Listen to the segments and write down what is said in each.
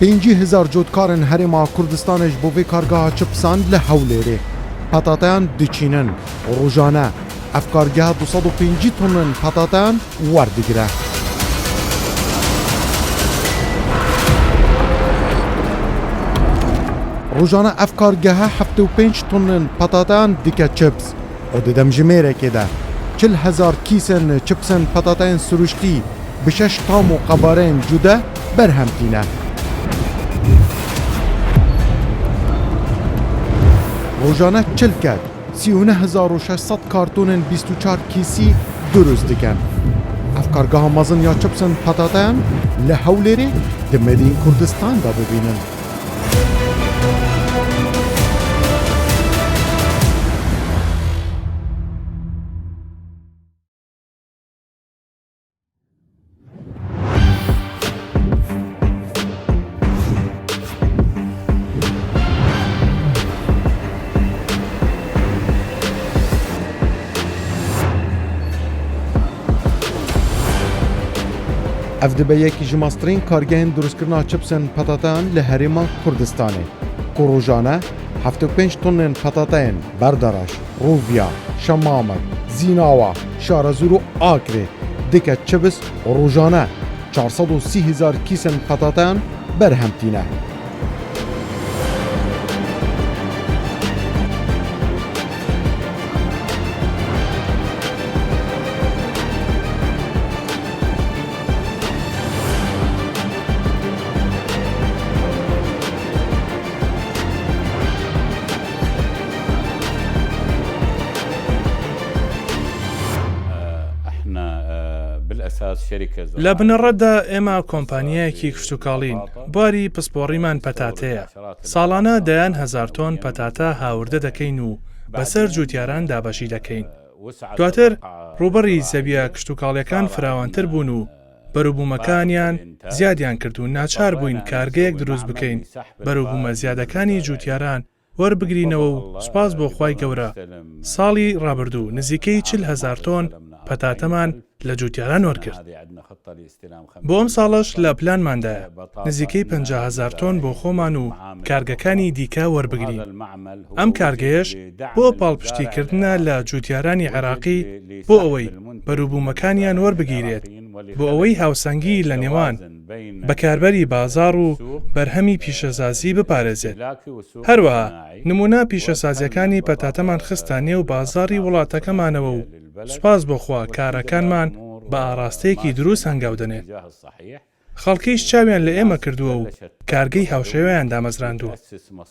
50,000 جودکارن هرما کردستانش بو وی کارگاه چپسان لحولێرێ پەتاتەیان دچینن ڕۆژانە ئەف کارگەها 250 تۆنن پەتاتەیان وەردەگرە. ڕۆژانە ئەف کارگەها 75 تۆنن پەتاتەیان دیکە چپس ئەو دەدەم ژمێرێکێدا 40,000 کیسن چپسن پەتاتەیان سروشتی bi 6 tam û qebareyên cude berhemtîne. Rojane çilket 39,600 kartonên 24 kîsî duruzt dikin. Ev kargeha mezin ya çipsên petateyan li Hewlêrê di Medîn Kurdistan da bibînin. Ev dibe yekî ji mastrên kargehên durustkirina çipsên petateyan li Herêma Kurdistanê. Ku rojane 75 tonên petateyên Berdaraş, Roviya, Şemamet, Zînawa, Şarazûr û Akrê dike çibis rojane 430,000 kîsên petateyan berhemtîne. لە بنەڕەتدا ئێمە کۆمپانیایەکی کشتتوکاڵین بواری پسپۆڕیمان پەتاتەیە ساڵانە دەیان 1000 تۆن پەتاتە هاوردە دەکەین و بەسەر جوتیاران دابەشی دەکەین. دواتر ڕوبەڕی زەویە کشتتوکاڵیەکان فراوانتر بوون و بەروبوومەکانیان زیادیان کرد و ناچار بووین کارگەیەک دروست بکەین بەروبوومە زیادەکانی جوتیاران وەربگرینەوە و سوپاس بۆ خوای گەورە ساڵی ڕابردوو نزیکەی 40,000 تۆن پەتاتەمان لە جوتیاران وەرگرت. بۆ ئەم ساڵش لە پلانماندایە نزیکەی 50,000 تۆن بۆ خۆمان و کارگەکانی دیکە وەربگرین. ئەم کارگەیەش بۆ پاڵپشتیکردنە لە جوتیارانی عێراقی بۆ ئەوەی بەروبوومەکانیان وەربگیرێت بۆ ئەوەی هاوسەنگی لە نێوان بەکاربەری بازاڕ و بەرهەمی پیشەسازی بپارێزێت. هەروەها نمونە پیشەسازیەکانی پەتاتەمان خستانێ و بازاڕی وڵاتەکەمانەوە و سوپاس بۆخوا کارەکانمان بە ئاراستەیەکی دروست هەنگاو دەنێت. خەڵکیش چاویان لە ئێمە کردووە و کارگەی هاوشێوەیان دامەزراندووە.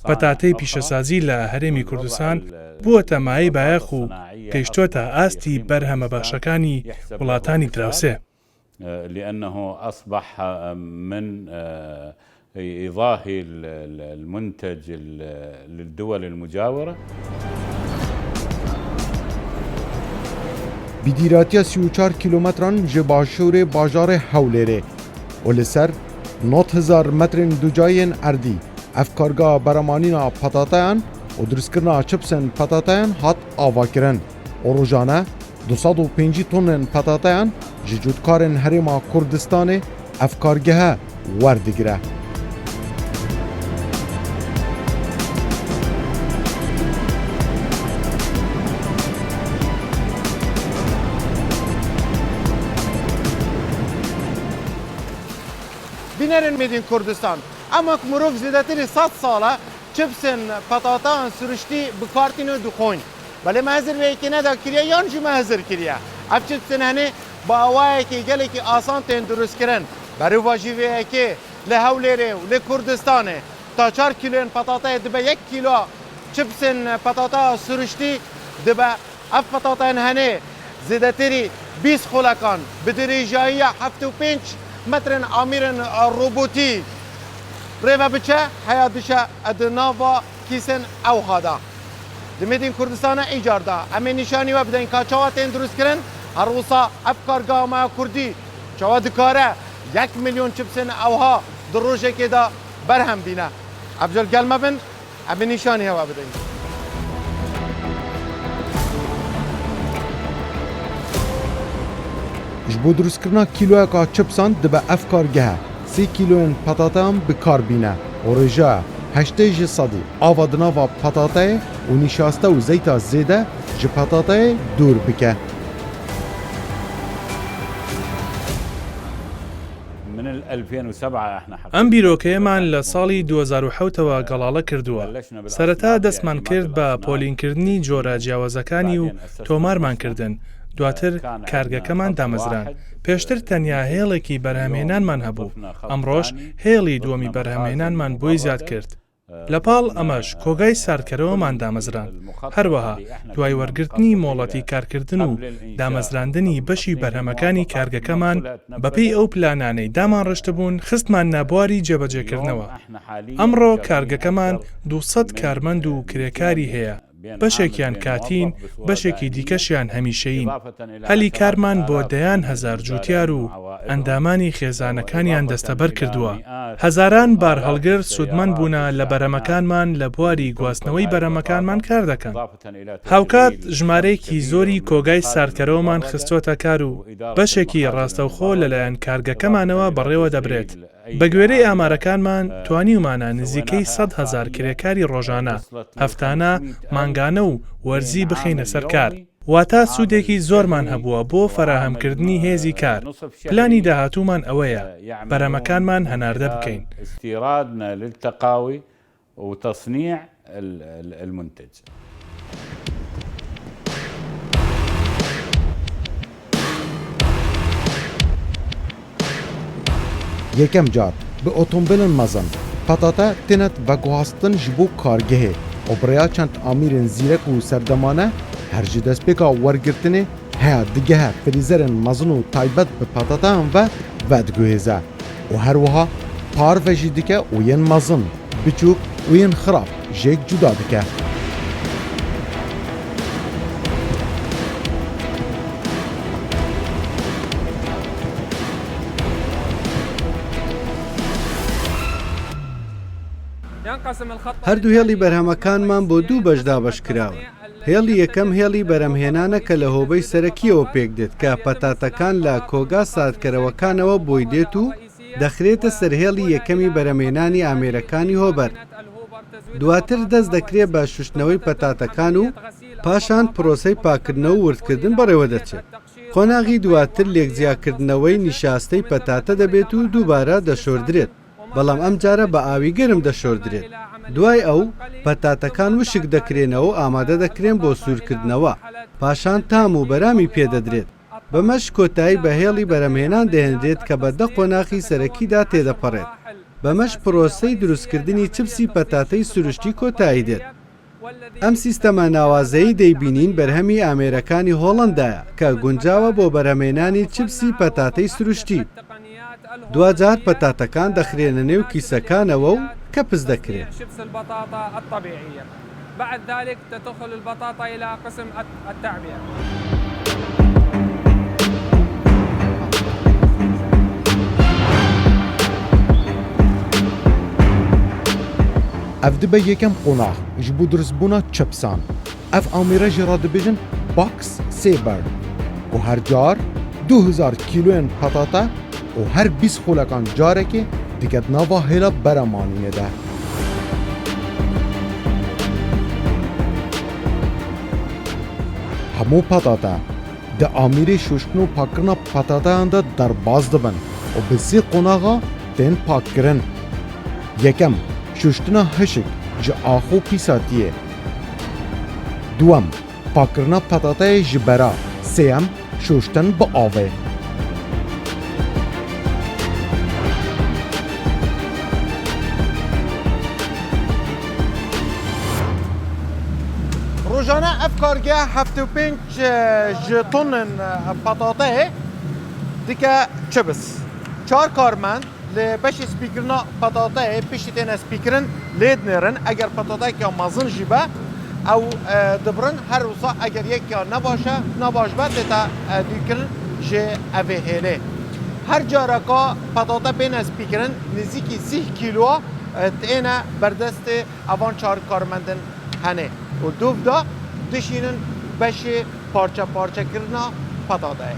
پەتاتەی پیشەسازی لە هەرێمی کوردستان بووەتە مایەی بایەخ و گەیشتووەتە ئاستی بەرهەمە بەخشەکانی وڵاتانی دراوسێ. لأنه أصبح من إيضاح المنتج للدول المجاورة. بیدیراتیا 34 کیلومتران ji başûrê bajarê Hewlêrê û li ser 9,000 metrên ducayên erdî ev kargeha beremanîna petateyan û durustkirina çipsên petateyan hat avakirin û rojane 250 tonên petateyan ji cûtkarên Herêma Kurdistanê ev kargehe werdigire. Binerin Medîn Kurdistan. Ama mirov zêdetirî 100 sala çipsên petatan sürüştî bi kartînê dixwin. Belê me hezir vêyekê neda kiriye yan jî me hezir kiriye. Ev çipsên henê bi awayekî gelekî asan tên durustkirin. Berûva jî vêyekê li Hewlêrê û li Kurdistanê ta 4 kiloyên petatayê dibe 1 kilo çipsên petata sürüştî dibe ev petatayên henê zêdetirî 20 xolekan bi dirêjayiya 75 metrên amirên robotî rêve biçe heya dişe di nava kîsên ewha da. Di Medîn Kurdistanê îcar da em ê nîşanî we bidin ka çawa tên durustkirin her wisa ev kargeha me ya Kurdî çawa dikare 1 milyon çipsên ewha di rojekê de berhem bîne. Ev jil gelme bin em ê nîşanî hewa bidin. Ji bo durustkirina kîloyeka çipsan dibe ev kargehe 3 کیلوین پتاتام بکاربینه و رجا 8 صدی آوا دناوا پتاتای و نشاسته و زیتا زیده جه پتاتای دور بکه. من 2007 احنا ئەم بیرۆکەیەمان لە ساڵی 2007ەوە گەڵاڵە کردووە. سەرەتا دەستمان کرد بە پۆلینکردنی جۆرە جیاوازەکانی و تۆمارمان کردن. دواتر کارگەکەمان دامەزران. پێشتر تەنیا هێڵێکی بەرهەمهێنانمان هەبوو. ئەمڕۆژ هێڵی دووەمی بەرهەمهێنانمان بۆی زیاد کرد. لەپاڵ ئەمەش کۆگای ساردکەرەوەمان دامەزران. هەروەها دوای وەرگرتنی مۆڵەتی کارکردن و دامەزراندنی بەشی بەرهەمەکانی کارگەکەمان بەپێی ئەو پلانانەی دامان ڕشتە بوون خستمان نابواری جێبەجێکردنەوە. ئەمڕۆ کارگەکەمان 200 کارمەند و کرێکاری هەیە. بەشێکیان کاتین، بەشێکی دیکەشیان هەمیشەیین. هەلی کارمان بۆ دەیان هەزار جوتیار و ئەندامانی خێزانەکانیان دەستەبەر کردووە. هەزاران بار هەڵگر سوودمەند بوونە لە بەرەمەکانمان لە بواری گواستنەوەی بەرەمەکانمان کار دەکەن. هاوکات ژمارەیەکی زۆری کۆگای ساردکەرەوەمان خستوۆتە کار و بەشێکی ڕاستەوخۆ لەلایەن کارگەکەمانەوە بەڕێوە دەبرێت. بە گوێرەی ئامارەکانمان توانیومانە نزیکەی 100,000 کرێکاری ڕۆژانە، هەفتانە، مانگانە و وەرزی بخینە سەرکار. واتە سوودێکی زۆرمان هەبووە بۆ فەراهەمکردنی هێزی کار. پلانی داهاتوومان ئەوەیە بەرەمەکانمان هەناردە بکەین. استيرادنا للتقاوي وتصنيع المنتج. یکم جار به اتومبیلن مزن پتاتا تنت و گوهستن جبو کارگه و بریا چند آمیرن زیرک و سردمانه هر جی دست بکا ورگرتنه هیا دیگه فریزرن مزن و تایبت به پتاتا هم و ودگوهزه و هر وها پار و جیدکه و ین مزن بچوک و ین خراب جیک جدا دکه. هەردوو هێڵی بەرهەمەکانمان بۆ دوو بەش دابەش کراوە. هێڵی یەکەم هێڵی بەرهەمهێنانە کە لە هۆبەی سەرەکیەوە پێک دێت کە پەتاتەکان لە کۆگا ساردکەرەوەکانەوە بۆی دێت و دەخرێتە سەر هێڵی یەکەمی بەرهەمهێنانی ئامێرەکانی هۆبەر. دواتر دەست دەکرێت بە شوشتنەوەی پەتاتەکان و پاشان پرۆسەی پاکردنەوە و وردکردن بەڕێوە دەچێت. قۆناغی دواتر لێکجیاکردنەوەی نیشاستەی پەتاتە دەبێت و دووبارە دەشۆردرێت. بەڵام ئەم جارە بە ئاوی گەرم دەشۆردرێت. دوای ئەو پەتاتەکان وشک دەکرێنەوە و ئامادە دەکرێن بۆ سوورکردنەوە. پاشان تام و بەرامی پێدەدرێت. بەمەش کۆتایی بە هێڵی بەرهەمهێنان دەهێنرێت کە بە دە قۆناغی سەرەکیدا تێدەپەڕێت. بەمەش پرۆسەی دروستکردنی چپسی پەتاتەی سروشتی کۆتایی دێت. ئەم سیستەمە ناوازەیی دەیبینین بەرهەمی ئامێرەکانی هۆڵندایە کە گونجاوە بۆ بەرهەمهێنانی چپسی پەتاتەی سروشتی. دوجار پەتاتەکان دەخرێنە نێو کیسەکانەوە و کەپس دەکرێت. بعد ذلك تدخل البطاطا إلى قسم التعبئة. اف دبه یکم قناغ جبو درزبونا چپسان. اف آمیره جرا دبیجن باکس سیبر و هر جار 2000 کیلوین پتاتا و هر 20 خولکان جاره که دیگه نوا هیلا برمانینه ده. همو پتاتا ده آمیری شوشتنو پاکرنا پتاتا انده در باز دبن و بسی قناغا تین پاک کرن. یکم شوشتنا هشک جه آخو پیساتیه. دوم پاکرنا پتاتای جبرا. سیم شوشتن با آوه. روزانه اف کارگاه 75 طن پتاته دیگه چبس 4 کارمند لباش سپیکرنا پتاته پیشتن سپیکرن لید نرن اگر پتاته که مازن جیبه او دبرن هر روزا اگر یک نباش بعد تا دیکرن جه اوهله هر جارکا پتاته بین سپیکرن نزدیکی 30 کیلو تینا بردست اوان 4 کارمندن هنه و دوف دا دشینن بشه پارچه کردنا پتاته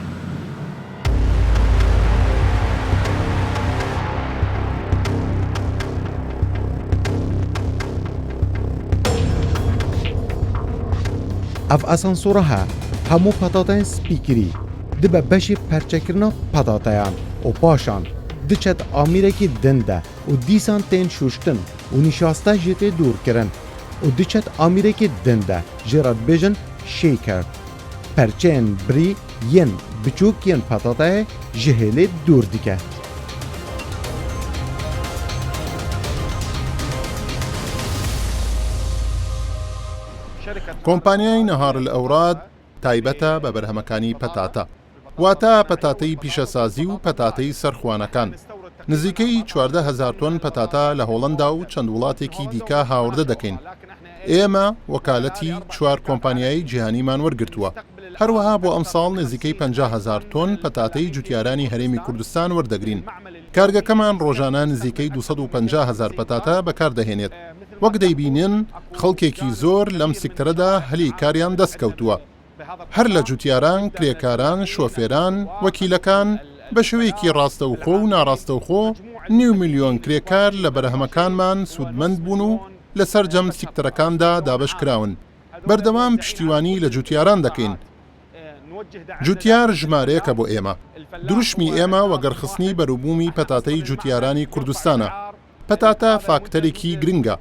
اف اسانسورها همو پتاتین سپیکری دبه بشی پرچکرنا پتاتیان و پاشان دچت آمیرکی دنده و دیسان تین شوشتن و نشاسته جیت دور کرن و دچت آمیرکی دنده جرات بیجن شیکر پرچین بری ین بچوک ین پتاتای جهلی دور دیکه کۆمپانیای نەهار الئەوراد تایبەتە بە بەرهەمەکانی پەتاتە واتە پەتاتەی پیشەسازی و پەتاتەی سەرخوانەکان نزیکەی 14,000 تۆن پەتاتە لە هۆڵەندا و چەند وڵاتێکی دیکە هاوردە دەکەین ئێمە وەکالەتی 4 کۆمپانیایی جیهانیمان وەرگرتووە هەروەها بۆ ئەمساڵ نزیکەی 50,000 تۆن پەتاتەی جوتیارانی هەرێمی کوردستان وەردەگرین کارگەکەمان ڕۆژانە نزیکەی 250,000 پەتاتە بەکاردەهێنێت وەک دەیبینن خەڵکێکی زۆر لەم سکتەرەدا هەلی کاریان دەستکەوتووە هەر لە جوتیاران کرێکاران شۆفێران وەکیلەکان بە شێوەیەکی ڕاستەوخۆ و ناڕاستەوخۆ 9 میلیۆن کرێکار لە بەرهەمەکانمان سوودمەند بوون و لەسەر جەم سکتەرەکاندا دابەشکراون بەردەوام پشتیوانی لە جوتیاران دەکەین جوتیار ژمارەیەکە بۆ ئێمە دروشمی ئێمە وەگەڕخستنی بەروبوومی پەتاتەی جوتیارانی کوردستانە پەتاتە فاکتەرێکی گرنگە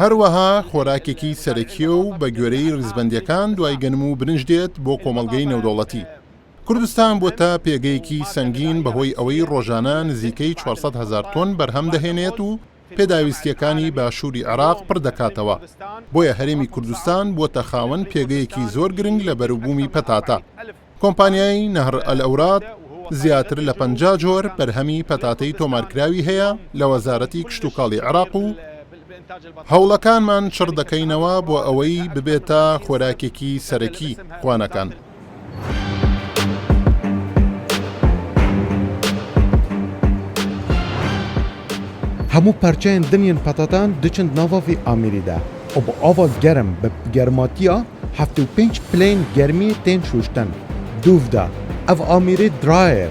هەروەها خۆراکێکی سەرەکیە و بە گوێرەی ڕیزبەندیەکان دوای گەنم و برنج دێت بۆ کۆمەڵگەی نێودەوڵەتی کوردستان بۆتە پێگەیەکی سەنگین بەهۆی ئەوەی ڕۆژانە نزیکەی 400,000 تۆن بەرهەم دەهێنێت و پێداویستیەکانی باشووری عێراق پڕ دەکاتەوە بۆیە هەرێمی کوردستان بۆتە خاوەن پێگەیەکی زۆر گرنگ لە بەروبوومی پەتاتە کۆمپانیای نەهر الئەوراد زیاتر لە 50 جۆر بەرهەمی پەتاتەی تۆمارکراوی هەیە لە وەزارەتی کشتوکاڵی عێراق و هەوڵەکانمان چڕ دەکەینەوە بۆ ئەوەی ببێتە خۆراکێکی سەرەکی خوانەکان همو پرچین دنین پتاتان دچند نواوی آمیریده و با آوا گرم به گرماتیا 75 پلین گرمی تین شوشتن دوف دا او آمیری درایر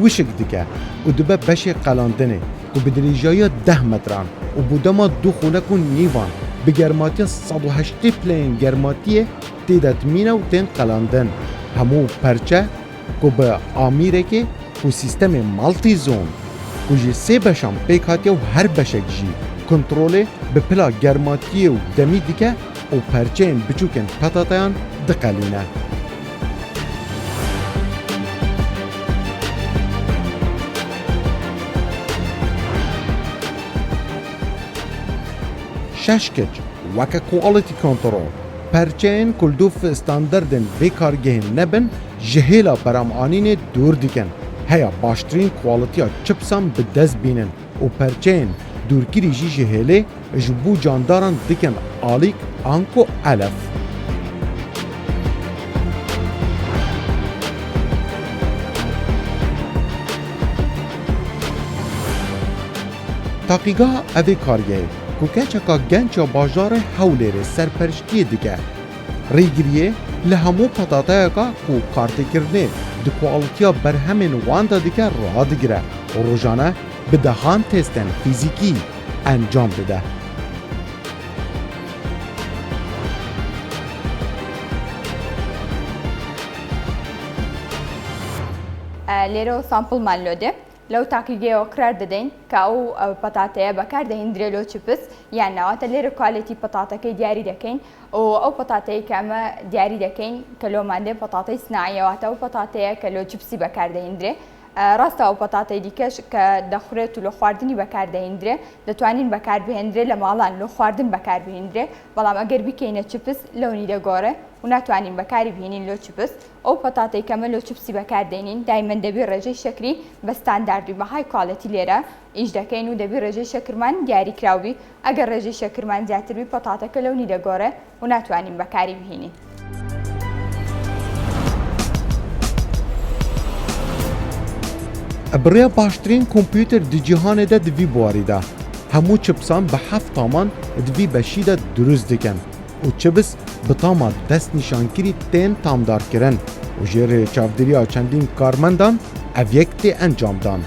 وشک دیگه و دبه بشه قلاندنه و بدریجای 10 متران و بودما دو خونه کن نیوان به گرماتی 180 پلین گرماتی تیدت مینه و تین قلاندن همو پرچه که به آمیره که و سیستم مالتی زون و جی سه بشم پیکاتی و هر بشک جی کنترول به پلا گرماتی و دمی دیگه و پرچین بچوکن پتاتیان دقلینه ششکج وکه کوالیتی کنترول پرچین کلدوف استانداردن بکارگهن نبن جهیلا برامانین دور دیکن هیا باشترین کوالیتیا چپسان به دست بینن و پرچین دورگیری جی جهیله جبو جانداران دیکن آلیک آنکو علف تاقیگاه اوی کارگه کوکچکا گنچ باجار هولیر سرپرشتی دیگه ریگریه لهمو پتاتایکا کو کارتی کرنه دی کوالیتیا برهمین واندا دیگه را دیگره و روزانه به دهان تستن فیزیکی انجام بده لێرە سامپڵمان لۆدێ لەو تاقیگەیەوە قرار دەدەین کە ئەو پەتاتەیە بەکاردەهێنرێ لۆ چپس یان ناواتە لێرە کوالیتی پەتاتەکەی دیاری دەکەین و ئەو پەتاتەیە کە ئەمە دیاری دەکەین کە لۆماندێ پەتاتەی سنایەواتە ئەو پەتاتەیە کە لۆ چپسی بەکاردەهێنرێ ڕاستە ئەو پەتاتەی دیکەش کە دەخورێت و لە خواردنی بەکاردەهێنرێ دەتوانین بەکاربهێنرێ لە ماڵان لە خواردن بەکاربهێنرێ بەڵام ئەگەر بکەینە چپس لەونی دەگۆڕێ و ناتوانین بەکاری بهێنین لۆ چپس ئەو پەتاتەی کەمە لۆ چپسی بەکاردێنین دایمەن دەبێ ڕێژەی شەکری بە ستانداردی بەهای کواڵەتی لێرە ئیش دەکەین و دەبێ ڕێژەی شەکرمان دیاریکراوی ئەگەر ڕێژەی شەکرمان زیاتربی پەتاتەکە لەونی دەگۆڕێ و ناتوانین بەکاری بهێنین برای باشترین کامپیوتر دی جهان ده دوی بواریده همو چپسان به 7 تامان دوی بشیده دروست دکن و چپس به تاما دست نشانگیری تین تامدار کرن و جیر چافدری چندین کارمندان اویکتی انجام دان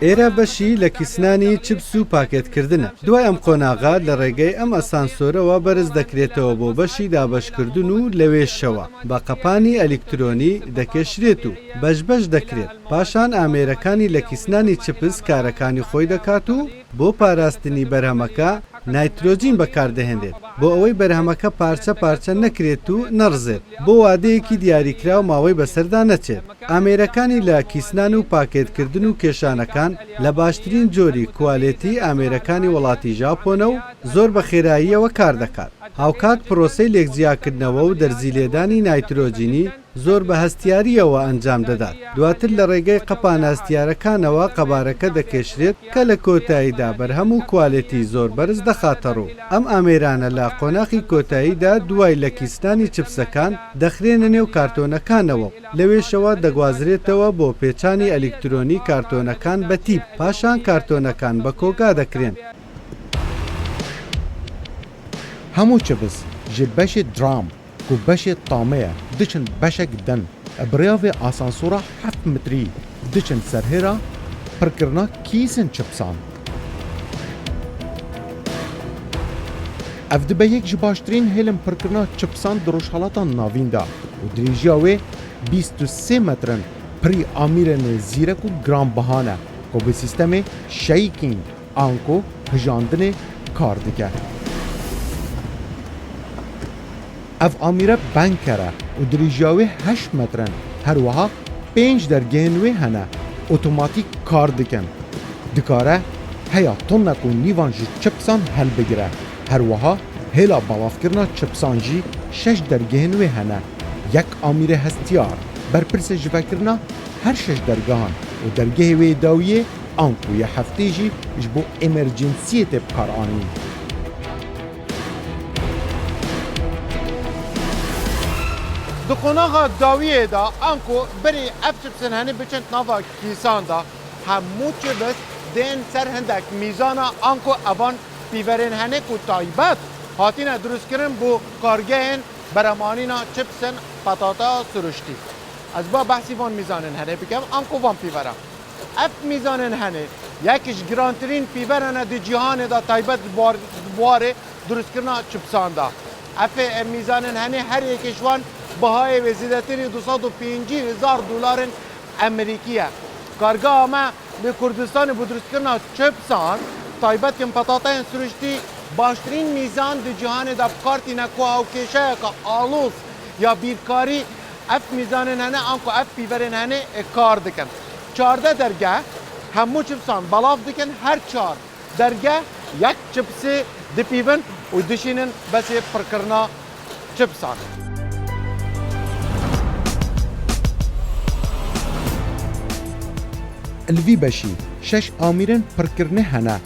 ئێرە بەشی لە کیسنانی چپس و پاکێتکردنە. دوای ئەم قۆناغا لە ڕێگەی ئەم ئەسانسۆرەوە بەرز دەکرێتەوە بۆ بەشی دابەشکردن و لەوێشەوە بە قەپانی ئەلیکترۆنی دەکێشرێت و بەش دەکرێت. پاشان ئامێرەکانی لە کیسنانی چپس کارەکانی خۆی دەکات و بۆ پاراستنی بەرهەمەکە نایترۆجین بەکاردەهێنرێت بۆ ئەوەی بەرهەمەکە پارچە نەکرێت و نەڕزێت بۆ وادەیەکی دیاریکرا و ماوەی بەسەردا نەچێت. ئامێرەکانی لە کیسنان و پاکێتکردن و کێشانەکان لە باشترین جۆری کوالێتی ئامێرەکانی وڵاتی ژاپۆنە و زۆر بە خێراییەوە کار دەکات. هاوکات پرۆسەی لێکجیاکردنەوە و دەرزیلێدانی نایترۆجینی زۆر بە هەستیاریەوە ئەنجام دەدات. دواتر لە ڕێگەی قەپاناستیارەکانەوە قەبارەکە دەکێشرێت کە لە کۆتاییدا بەرهەم و کوالێتی زۆر بەرز دەخاتە ڕوو. ئەم ئامێرانە لە قۆناغی کۆتاییدا دوای لە کیسانی چپسەکان دەخرێنە نێو کارتۆنەکانەوە لەوێشەوە دەگوازرێتەوە بۆ پێچانی ئەلیکترۆنی کارتۆنەکان بە تیپ. پاشان کارتۆنەکان بە کۆگا دەکرێن. هەموو چپس ji beşê dram ku beşê tameya diçin beşek din birayavê asansora 7 metrî diçin serhêra pirkirina kîsên çipsan. Ev dibe yek ji baştirîn hêlin pirkirina çipsan di rojhalatan navîn da û dirêjiya wê 23 metrin pirî amîrên zîrek û giranbiha ne ku bi sîstemê shaking an ku hijandinê kar dike. Ev amîre benkere û dirêjiya wê 8 metrin herwiha 5 dergehên wê hene otomatîk kar dikin. Dikare heya tonek û nîvan ji çipsan helbigire. Herwiha hêla balavkirina çipsan jî 6 dergehên wê hene. Yek amîrê hestiyar berpirsê ji vekirina her 6 dergehan û dergehê wê dawiyê an ku ya heftê jî ji bo emerjensiyê tê bikar anîn. Di qonaxa dawiyê da an ku berê ev çipsên henê biçin nava kîsan da hemû çibis tên ser hindek mîzana an ku evan pîverên henê ku taybet hatîne drûstkirin bû kargehên beremanîna çipsên petata siruştî. Ez ba behsî van mîzanên henê bikim an ku van pîvera. Ev mîzanên henê yekî ji girantirîn pîveran e di cîhanê da taybet buwarê drûstkirina çipsan da. Ev mîzanên henê her yekê ji wan bihayê wê zêdetirî 250,000 dolarên Emerîkî ye. Kargeha me li Kurdistanê bû drûstkirina çipsan taybetên petatayên siruştî baştirîn mîzan di cîhanê da bikartîne ku hawkêşeyeka alûz ya bîrkarî ev mîzanên hene an ku ev pîverên henê kar dikin. 14 dergeh hemû çipsan belav dikin her 4 dergeh yek çipsê dipîvin û dişînin besê pirkirina çipsan. Li vî beşî 6 amîrên pirkirinê hene.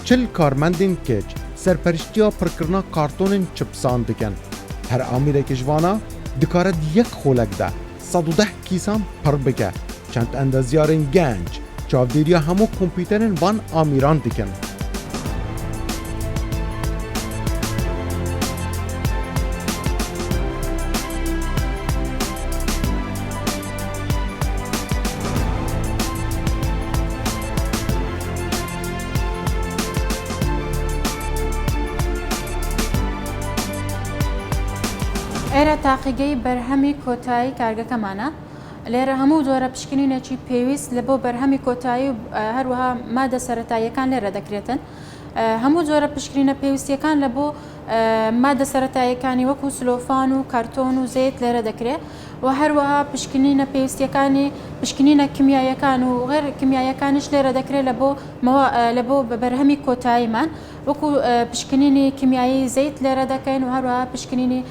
40 karmendên kêç serperiştiya pirkirina kartonên çipsan dikin. Her amîrekî ji wana dikare di yek xolek de 110 kîsan pir bike. Çend endeziyarên genç çavdêriya hemû kompîterên van amîran dikin. ئێرە تاقیگەی بەرهەمی کۆتایی کارگەکەمانە لێرە هەموو جۆرە پشکنینێکی پێویست لە بۆ بەرهەمی کۆتایی و هەروەها مادە سەرەتاییەکان لێرە دەکرێتن. هەموو جۆرە پشکنینە پێویستیەکان لە بۆ مادە سەرەتاییەکانی وەکو سلۆفان و کارتۆن و زەیت لێرە دەکرێت و هەروەها پشکنینە پێویستیەکانی پشکنینە کیمیایەکان و غێر کیمیایەکانش لێرە دەکرێت لە بۆ بەرهەمی کۆتاییمان وەکو پشکنینی کیمیایی زەیت لێرە دەکەین و هەروەها پشکنینی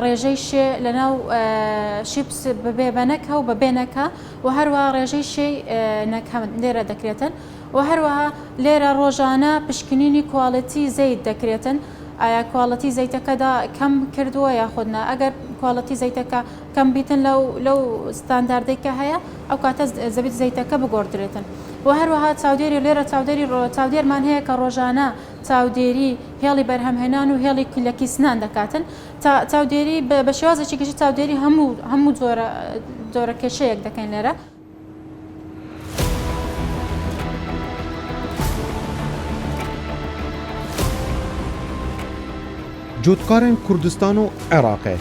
ڕێژەی شێ لەناو شیپس بەبێنەکە و بەبێنەکە و هەروەها ڕێژەی شێ لێرە دەکرێتن و هەروەها لێرە ڕۆژانە پشکنینی کواڵەتی زەیت دەکرێتن. ئایا کواڵەتی زەیتەکەدا کەم کردووە یاخودنا ئەگەر کواڵەتی زەیتەکە کەم بیتن لەو ستانداردێکە هەیە ئەو کاتە زەبیت زەیتەکە بگۆڕدرێتن و هەروەها چاودێری لێرە چاودێرمان هەیە کە ڕۆژانە چاودێری هێڵی بەرهەمهێنان و هێڵی لە کیسنان دەکاتن چاودێری بە شێوازێکی گشتی چاودێری هەموو جۆرە کێشەیەک دەکەین لێرە. جوتکارên Kurdistan û Iraqê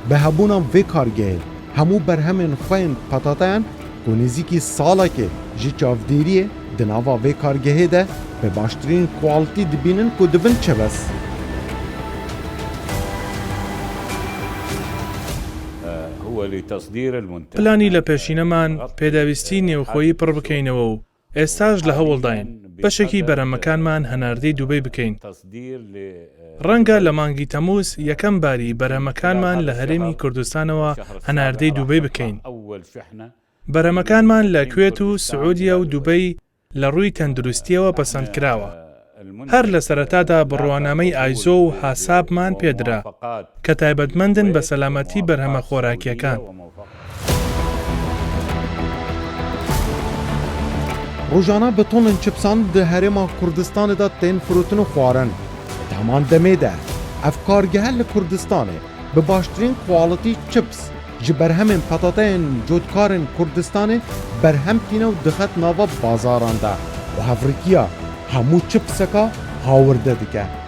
bi hebûna vê kargehê hemû berhemên xwe yên petateyan ku nêzîkî salekê ji çavdêriyê di nava vê kargehê de bi baştirîn kwalitî dibînin ku divin çebes. هو لتصدير المنتج پلانی لە پێشینەمان پێداویستی نێوخۆیی پڕ بکەینەوە و ئێستاش لە هەوڵداین بەشێکی بەرهەمەکانمان هەناردەی دووبەی بکەین. تصدير ڕەنگە لە مانگی تەمووس یەکەم باری بەرهەمەکانمان لە هەرێمی کوردستانەوە هەناردەی دووبەی بکەین. أول شحنة بەرهەمەکانمان لە کوێت و سعودیە و دووبەی لە ڕووی تەندروستیەوە پەسەند کراوە. هەر لە سەرەتادا بڕوانامەی ئایزۆ و حاسابمان پێدرا کە تایبەتمەندن بە سەلامەتی بەرهەمە خۆراکیەکان. Rojana bi tonên çipsan di herêma Kurdistanê de tên firotin û xwarin. Teman demê de ev kargehe li Kurdistanê bi baştirîn kwalitî çips ji berhemên petateyên cotkarên Kurdistanê berhem tîne û dixet nava bazaran de û hevrikiya hemû çipseka hawirde dike.